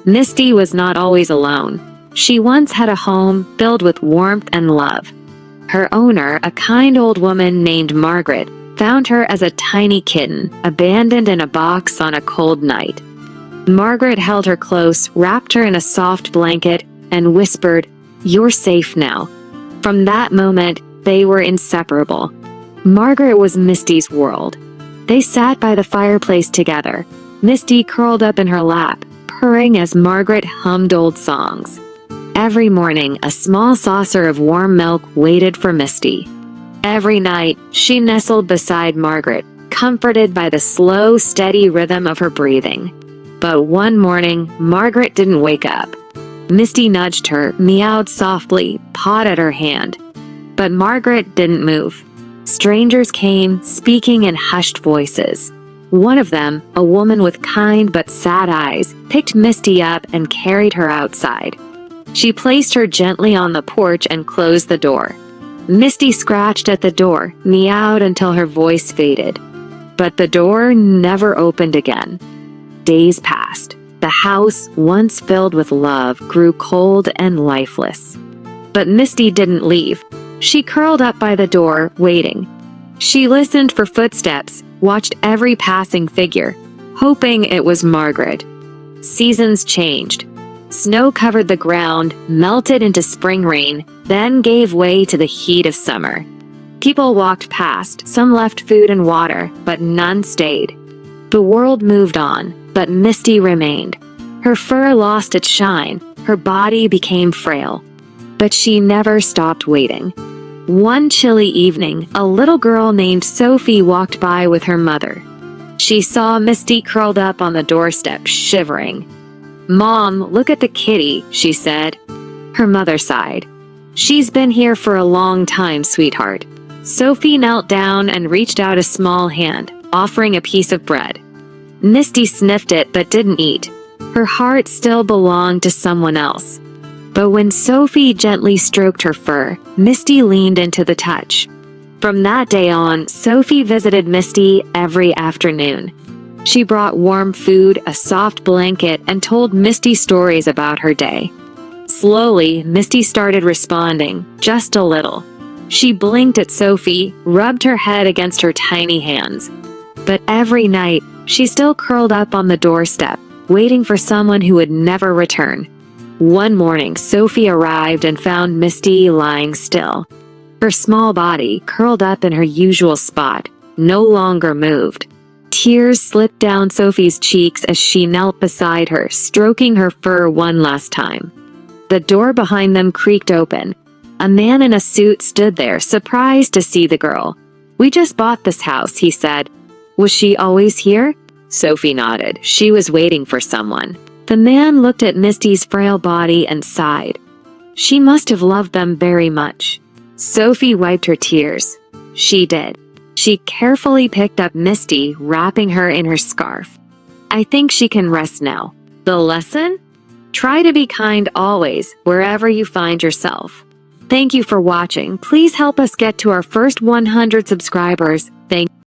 Misty was not always alone. She once had a home filled with warmth and love. Her owner, a kind old woman named Margaret, found her as a tiny kitten, abandoned in a box on a cold night. Margaret held her close, wrapped her in a soft blanket, and whispered, "You're safe now." From that moment, they were inseparable. Margaret was Misty's world. They sat by the fireplace together, Misty curled up in her lap, purring as Margaret hummed old songs. Every morning, a small saucer of warm milk waited for Misty. Every night, she nestled beside Margaret, comforted by the slow, steady rhythm of her breathing. But one morning, Margaret didn't wake up. Misty nudged her, meowed softly, pawed at her hand. But Margaret didn't move. Strangers came, speaking in hushed voices. One of them, a woman with kind but sad eyes, picked Misty up and carried her outside. She placed her gently on the porch and closed the door. Misty scratched at the door, meowed until her voice faded. But the door never opened again. Days passed. The house, once filled with love, grew cold and lifeless. But Misty didn't leave. She curled up by the door, waiting. She listened for footsteps, watched every passing figure, hoping it was Margaret. Seasons changed. Snow covered the ground, melted into spring rain, then gave way to the heat of summer. People walked past, some left food and water, but none stayed. The world moved on, but Misty remained. Her fur lost its shine, her body became frail. But she never stopped waiting. One chilly evening, a little girl named Sophie walked by with her mother. She saw Misty curled up on the doorstep, shivering. "Mom, look at the kitty," she said. Her mother sighed. "She's been here for a long time, sweetheart." Sophie knelt down and reached out a small hand, offering a piece of bread. Misty sniffed it but didn't eat. Her heart still belonged to someone else. But when Sophie gently stroked her fur, Misty leaned into the touch. From that day on, Sophie visited Misty every afternoon. She brought warm food, a soft blanket, and told Misty stories about her day. Slowly, Misty started responding, just a little. She blinked at Sophie, rubbed her head against her tiny hands. But every night, she still curled up on the doorstep, waiting for someone who would never return. One morning, Sophie arrived and found Misty lying still. Her small body, curled up in her usual spot, no longer moved. Tears slipped down Sophie's cheeks as she knelt beside her, stroking her fur one last time. The door behind them creaked open. A man in a suit stood there, surprised to see the girl. "We just bought this house," he said. "Was she always here?" Sophie nodded. She was waiting for someone. The man looked at Misty's frail body and sighed. She must have loved them very much. Sophie wiped her tears. She did. She carefully picked up Misty, wrapping her in her scarf. "I think she can rest now." The lesson? Try to be kind always, wherever you find yourself. Thank you for watching. Please help us get to our first 100 subscribers. Thank you.